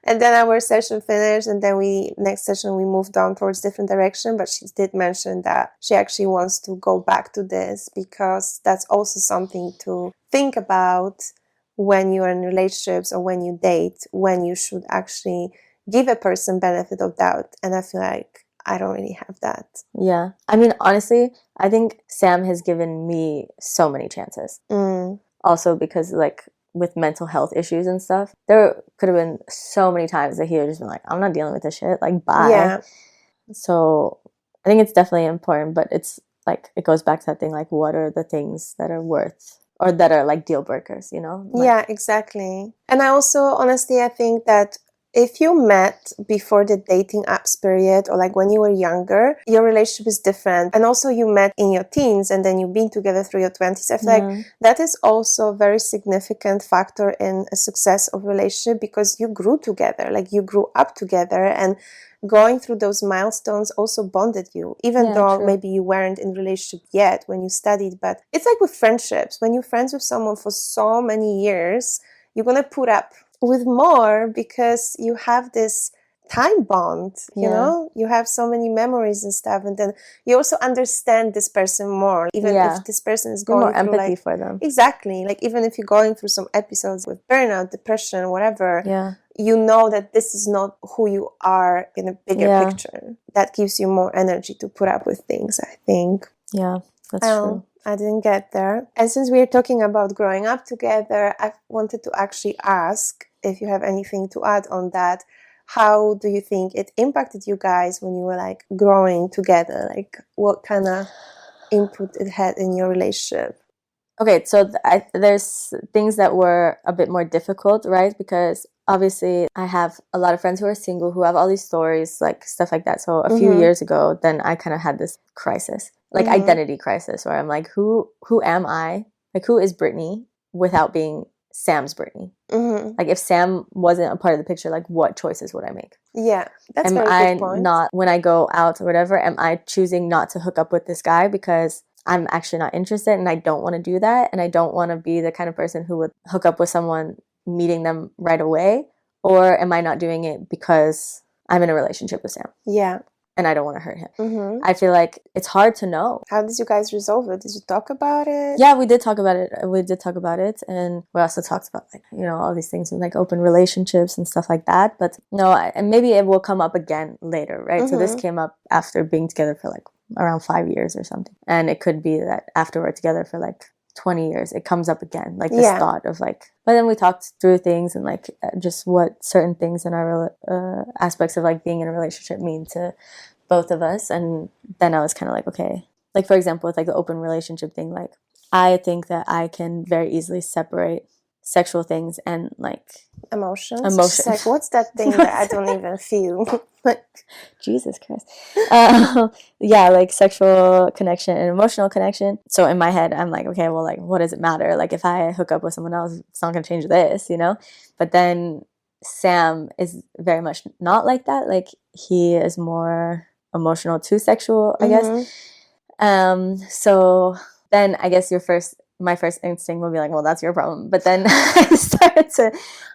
And then our session finished, and then next session we moved on towards different direction. But she did mention that she actually wants to go back to this, because that's also something to think about when you're in relationships or when you date, when you should actually give a person benefit of doubt. And I feel like I don't really have that. Yeah. I mean, honestly, I think Sam has given me so many chances. Also because like with mental health issues and stuff, there could have been so many times that he would just been like, I'm not dealing with this shit, like, bye. Yeah. So I think it's definitely important, but it's like, it goes back to that thing, like, what are the things that are worth, or that are like deal breakers, you know? Like, yeah, exactly. And I also, honestly, I think that if you met before the dating apps period, or like when you were younger, your relationship is different. And also you met in your teens and then you've been together through your 20s. I feel like that is also a very significant factor in a success of relationship, because you grew together, like you grew up together, and going through those milestones also bonded you, even though maybe you weren't in relationship yet when you studied. But it's like with friendships, when you're friends with someone for so many years, you're going to put up with more because you have this time bond, you know, you have so many memories and stuff, and then you also understand this person more, even if this person is going more through empathy like, for them. Exactly, like even if you're going through some episodes with burnout, depression, whatever, you know that this is not who you are in a bigger picture. That gives you more energy to put up with things, I think. Yeah, that's true. I didn't get there. And since we're talking about growing up together, I wanted to actually ask if you have anything to add on that. How do you think it impacted you guys when you were like growing together? Like what kind of input it had in your relationship? Okay, so there's things that were a bit more difficult, right? Because obviously I have a lot of friends who are single, who have all these stories, like stuff like that. So a few years ago, then I kind of had this crisis, like identity crisis, where I'm like, who am I? Like, who is Brittany without being Sam's Brittany? Like, if Sam wasn't a part of the picture, like, what choices would I make? Yeah, that's a very good point. Not, when I go out or whatever, am I choosing not to hook up with this guy because I'm actually not interested and I don't want to do that, and I don't want to be the kind of person who would hook up with someone meeting them right away? Or am I not doing it because I'm in a relationship with Sam? Yeah. And I don't want to hurt him. I feel like it's hard to know. How did you guys resolve it? Did you talk about it? Yeah, we did talk about it. And we also talked about, like, you know, all these things with like open relationships and stuff like that. But no, and maybe it will come up again later, right? So this came up after being together for like around 5 years or something. And it could be that after we're together for like 20 years, it comes up again, like this thought of like, but then we talked through things and like just what certain things in our aspects of like being in a relationship mean to both of us. And then I was kind of like, okay, like for example, with like the open relationship thing, like I think that I can very easily separate sexual things and like emotions. Like, what's that thing that I don't even feel? Jesus Christ. Yeah, like sexual connection and emotional connection. So in my head, I'm like, okay, well, like, what does it matter? Like, if I hook up with someone else, it's not going to change this, you know? But then Sam is very much not like that. Like, he is more emotional to sexual, I guess. So then I guess my first instinct would be like, well, that's your problem. But then I started to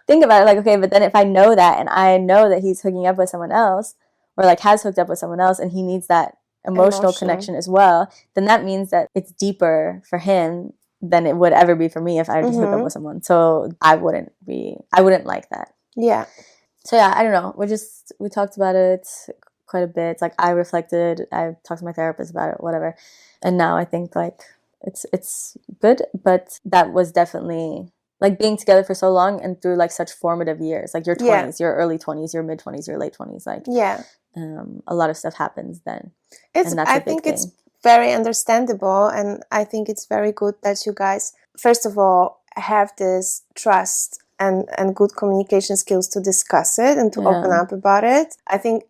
think about it like, okay, but then if I know that and I know that he's hooking up with someone else or like has hooked up with someone else and he needs that emotional connection as well, then that means that it's deeper for him than it would ever be for me if I just hook up with someone. So I wouldn't like that. Yeah. So yeah, I don't know. We talked about it quite a bit. It's like I reflected, I talked to my therapist about it, whatever. And now I think like it's good, but that was definitely like being together for so long and through like such formative years, like your 20s, your early 20s, your mid 20s, your late 20s, like a lot of stuff happens then. I think it's very understandable, and I think it's very good that you guys, first of all, have this trust and good communication skills to discuss it and to open up about it. I think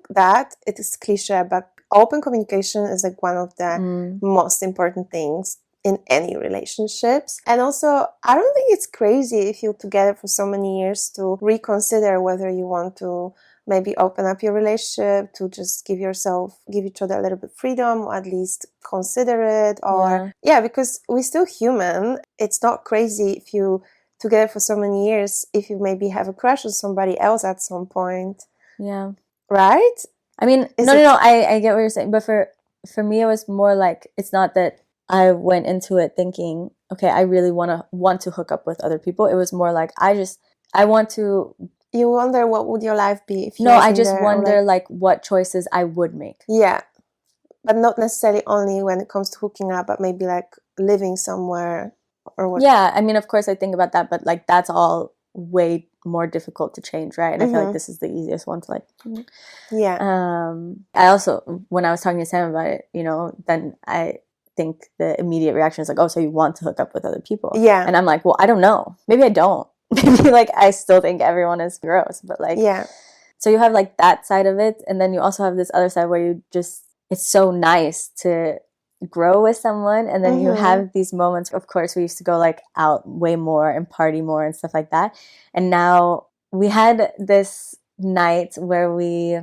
that it is cliche, but open communication is like one of the most important things in any relationships. And also, I don't think it's crazy if you're together for so many years to reconsider whether you want to maybe open up your relationship, to just give each other a little bit freedom, or at least consider it. Or because we're still human. It's not crazy if you together for so many years, if you maybe have a crush on somebody else at some point. Yeah. Right? I mean, no, I get what you're saying. But for me, it was more like, it's not that I went into it thinking, okay, I really want to hook up with other people. It was more like, I want to. You wonder what would your life be if you No, I just wonder like what choices I would make. Yeah. But not necessarily only when it comes to hooking up, but maybe like living somewhere or what. Yeah, I mean, of course I think about that, but like that's all way more difficult to change, right? And I feel like this is the easiest one to like. I also, when I was talking to Sam about it, you know, then I think the immediate reaction is like, oh, so you want to hook up with other people? Yeah. And I'm like, well, I don't know. Maybe I don't. Maybe like I still think everyone is gross, but like, so you have like that side of it, and then you also have this other side where it's so nice to grow with someone, and then you have these moments. Of course, we used to go like out way more and party more and stuff like that, and now we had this night where we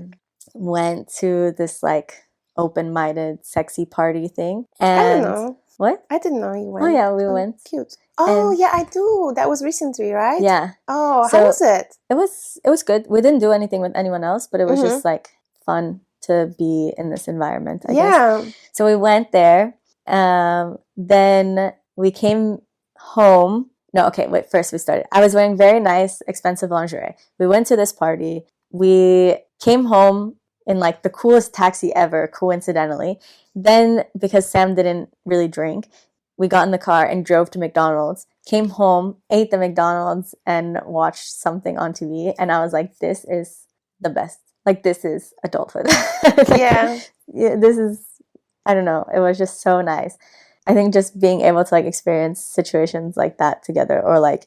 went to this like open-minded sexy party thing, and I don't know. What? I didn't know you went. Oh yeah, we went. Cute. Oh yeah, I do. That was recently, right? Yeah. Oh, how was it? It was good. We didn't do anything with anyone else, but it was just like fun to be in this environment, I guess. So we went there. Then we came home. No, okay, wait, first we started. I was wearing very nice, expensive lingerie. We went to this party. We came home in like the coolest taxi ever, coincidentally. Then, because Sam didn't really drink, we got in the car and drove to McDonald's, came home, ate the McDonald's, and watched something on TV. And I was like, this is the best. Like, this is adulthood. Yeah, this is, I don't know. It was just so nice. I think just being able to like experience situations like that together, or like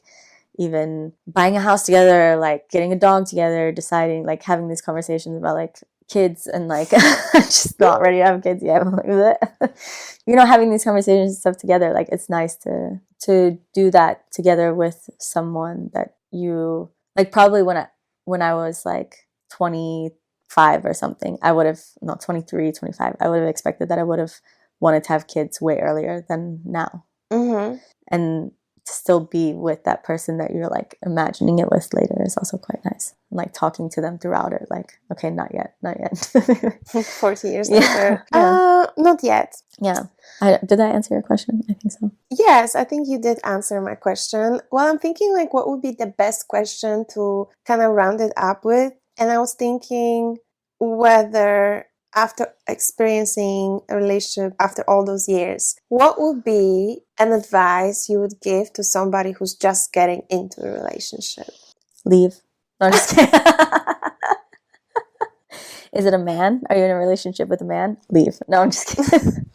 even buying a house together, like getting a dog together, deciding, like having these conversations about like kids and like just not ready to have kids yet. You know, having these conversations and stuff together, like it's nice to do that together with someone that you like. Probably when I was like 25 or something, I would have, not 23, 25, I would have expected that I would have wanted to have kids way earlier than now. And to still be with that person that you're like imagining it with later is also quite nice. And, like talking to them throughout it, like, okay, not yet. 40 years later. Not yet. Yeah. Did I answer your question? I think so. Yes, I think you did answer my question. Well, I'm thinking like what would be the best question to kind of round it up with. And I was thinking whether after experiencing a relationship after all those years, what would be an advice you would give to somebody who's just getting into a relationship? Leave. No, I'm just kidding. Is it a man? Are you in a relationship with a man? Leave. No, I'm just kidding.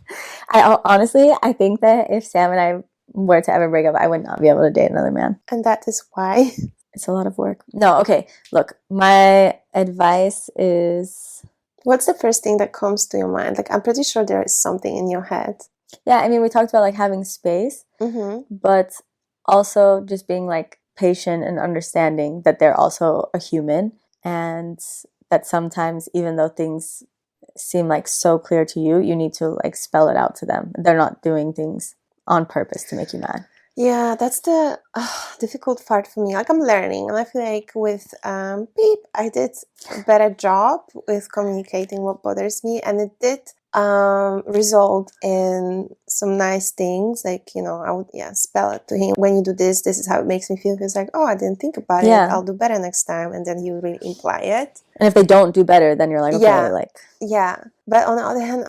Honestly, I think that if Sam and I were to ever break up, I would not be able to date another man. And that is why? It's a lot of work. No, okay. Look, my advice is... What's the first thing that comes to your mind? Like, I'm pretty sure there is something in your head. Yeah, I mean, we talked about like having space, but also just being like patient and understanding that they're also a human, and that sometimes even though things seem like so clear to you, you need to like spell it out to them. They're not doing things on purpose to make you mad. Yeah, that's the difficult part for me. Like, I'm learning, and I feel like with Beep, I did a better job with communicating what bothers me, and it did result in some nice things. Like, you know, I would spell it to him. When you do this, this is how it makes me feel. He's like, oh, I didn't think about it. I'll do better next time. And then you really imply it. And if they don't do better, then you're like, okay, But on the other hand,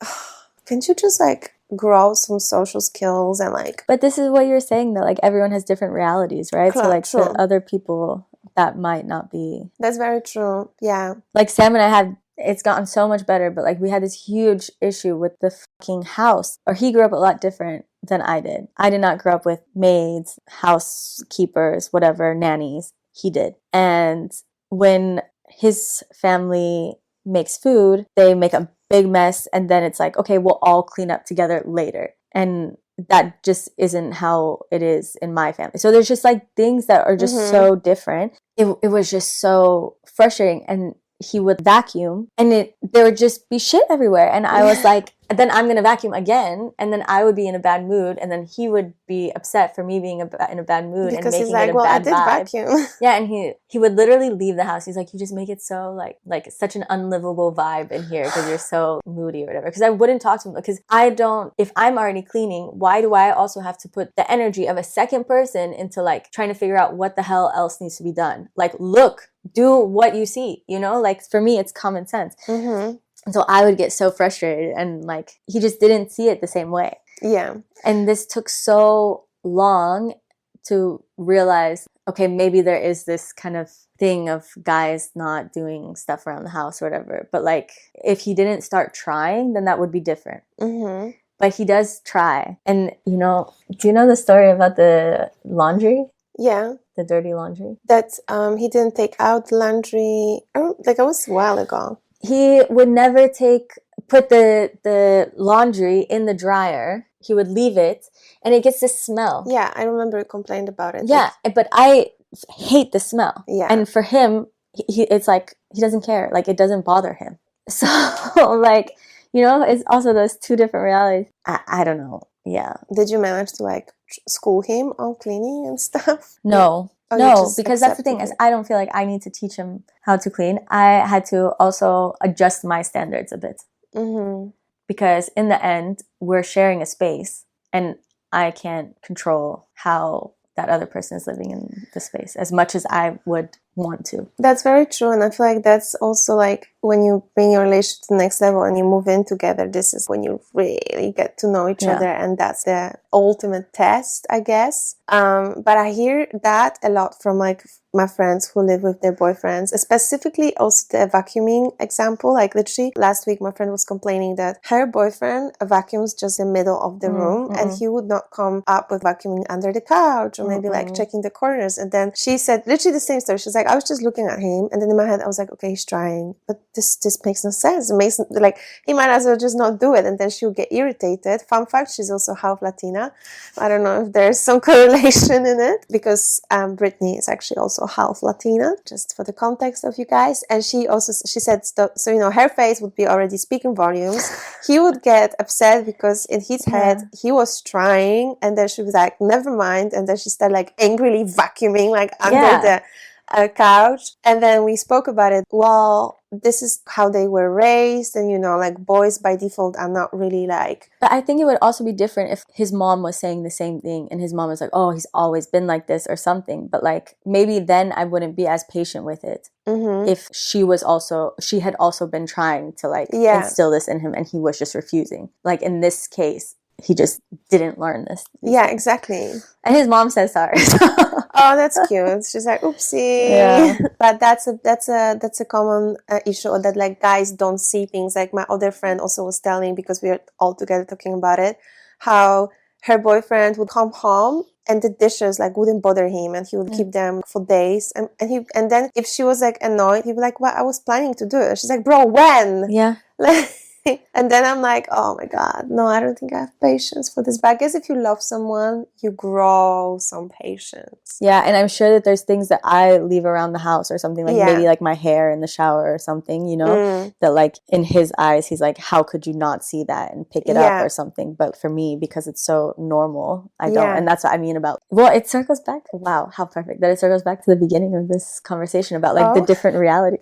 can't you just like grow some social skills and like... But this is what you're saying though, like everyone has different realities, right? So like for other people that might not be... That's very true. Yeah, like Sam and I had, it's gotten so much better, but like we had this huge issue with the fucking house. Or he grew up a lot different than I did. I did not grow up with maids, housekeepers, whatever, nannies. He did. And when his family makes food, they make a big mess, and then it's like, okay, we'll all clean up together later. And that just isn't how it is in my family. So there's just like things that are just so different. It was just so frustrating. And he would vacuum, and there would just be shit everywhere. And I was like, then I'm going to vacuum again. And then I would be in a bad mood. And then he would be upset for me being in a bad mood because and making it a bad vibe. Vacuum. Yeah. And he would literally leave the house. He's like, you just make it so like such an unlivable vibe in here because you're so moody or whatever. Because I wouldn't talk to him because if I'm already cleaning, why do I also have to put the energy of a second person into like trying to figure out what the hell else needs to be done? Like, look, do what you see, you know? Like for me, it's common sense. And so I would get so frustrated, and like he just didn't see it the same way. Yeah. And this took so long to realize, okay, maybe there is this kind of thing of guys not doing stuff around the house or whatever. But like if he didn't start trying, then that would be different. But he does try. And you know, do you know the story about the laundry? Yeah. The dirty laundry? That he didn't take out laundry. Like it was a while ago. He would never put the laundry in the dryer. He would leave it, and it gets this smell. Yeah, I remember he complained about it. Yeah, but I hate the smell. Yeah. And for him, it's like he doesn't care. Like it doesn't bother him. So like, you know, it's also those two different realities. I don't know. Yeah. Did you manage to like school him on cleaning and stuff? No. No, because that's the thing is I don't feel like I need to teach him how to clean. I had to also adjust my standards a bit. Because in the end, we're sharing a space, and I can't control how that other person is living in the space as much as I would want to. That's very true. And I feel like that's also like when you bring your relationship to the next level and you move in together, this is when you really get to know each other, and that's the ultimate test, I guess. But I hear that a lot from like my friends who live with their boyfriends, specifically also the vacuuming example. Like literally last week, my friend was complaining that her boyfriend vacuums just the middle of the room, and he would not come up with vacuuming under the couch or maybe like checking the corners. And then she said literally the same story. She's like, I was just looking at him, and then in my head I was like, okay, he's trying, but this makes no sense. It makes like he might as well just not do it, and then she'll get irritated. Fun fact, she's also half Latina. I don't know if there's some correlation in it, because Brittany is actually also half Latina, just for the context of you guys. And she said, so you know, her face would be already speaking volumes. He would get upset because in his head he was trying, and then she was like, never mind, and then she started like angrily vacuuming like under the couch. And then we spoke about it. Well, this is how they were raised, and you know, like boys by default are not really like... But I think it would also be different if his mom was saying the same thing, and his mom was like, oh, he's always been like this or something. But like maybe then I wouldn't be as patient with it if she had also been trying to like instill this in him, and he was just refusing. Like in this case, he just didn't learn this. Yeah, exactly. And his mom says sorry. Oh, that's cute. She's like, oopsie. Yeah. But that's a common issue, that like guys don't see things. Like my other friend also was telling, because we are all together talking about it, how her boyfriend would come home and the dishes like wouldn't bother him, and he would keep them for days. And then if she was like annoyed, he'd be like, well, I was planning to do it. She's like, bro, when? Yeah. And then I'm like, oh my God, no, I don't think I have patience for this. But I guess if you love someone, you grow some patience. Yeah, and I'm sure that there's things that I leave around the house or something, like maybe like my hair in the shower or something, you know, that like in his eyes, he's like, how could you not see that and pick it up or something? But for me, because it's so normal, I don't. And that's what I mean about, well, it circles back. Wow, how perfect that it circles back to the beginning of this conversation about like the different reality.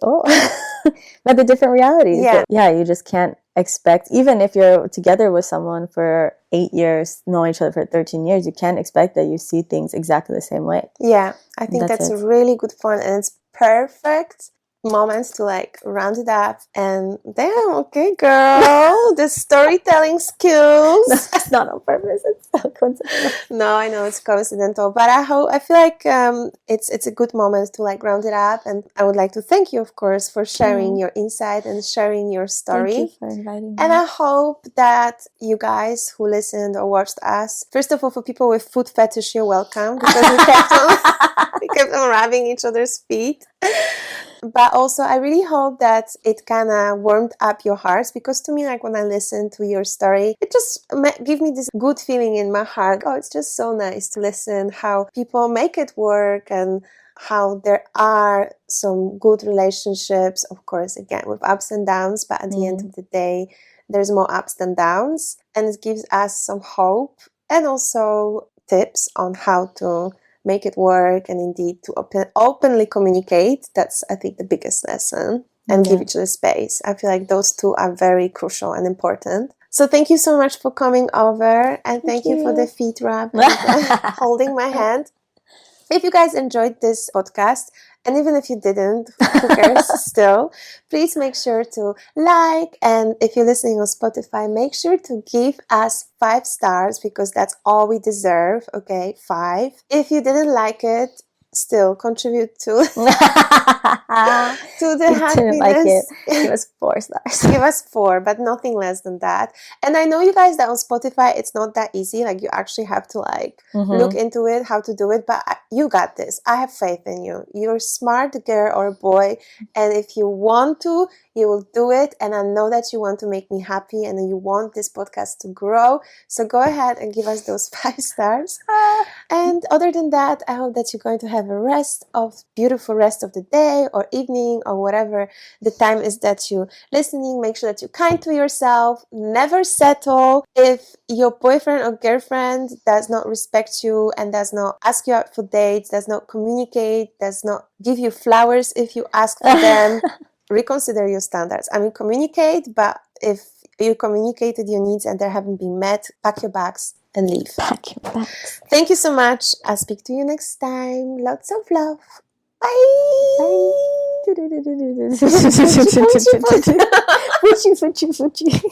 About the different realities. Yeah, you just can't expect, even if you're together with someone for 8 years, knowing each other for 13 years, you can't expect that you see things exactly the same way. Yeah, I think that's a really good point, and it's perfect moments to like round it up. And damn, okay, girl, the storytelling skills. That's not on purpose, it's so coincidental. No, I know it's coincidental, but I feel like it's a good moment to like round it up. And I would like to thank you, of course, for sharing your insight and sharing your story. Thank you for inviting me. And I hope that you guys who listened or watched us, first of all, for people with foot fetish, you're welcome, because we kept on rubbing each other's feet. But also, I really hope that it kind of warmed up your hearts, because to me, like when I listen to your story, it just gives me this good feeling in my heart. Oh, it's just so nice to listen how people make it work, and how there are some good relationships, of course, again, with ups and downs, but at the end of the day, there's more ups than downs, and it gives us some hope and also tips on how to make it work, and indeed to openly communicate. That's, I think, the biggest lesson, and give each other space. I feel like those two are very crucial and important. So thank you so much for coming over, and thank you for the feet rub and holding my hand. If you guys enjoyed this podcast, and even if you didn't, who cares still, please make sure to like, and if you're listening on Spotify, make sure to give us 5 stars, because that's all we deserve, okay? 5. If you didn't like it, still contribute to the happiness. Didn't like it. Give us 4 stars. Give us 4, but nothing less than that. And I know you guys that on Spotify it's not that easy. Like you actually have to like look into it, how to do it. But you got this. I have faith in you. You're a smart girl or boy, and if you want to, you will do it. And I know that you want to make me happy, and you want this podcast to grow. So go ahead and give us those 5 stars. And other than that, I hope that you're going to have a beautiful rest of the day or evening or whatever the time is that you're listening. Make sure that you're kind to yourself. Never settle. If your boyfriend or girlfriend does not respect you and does not ask you out for dates, does not communicate, does not give you flowers if you ask for them, reconsider your standards. I mean, communicate, but if you communicated your needs and they haven't been met, pack your bags and leave. Pack your bags. Thank you so much. I'll speak to you next time. Lots of love. Bye. Bye.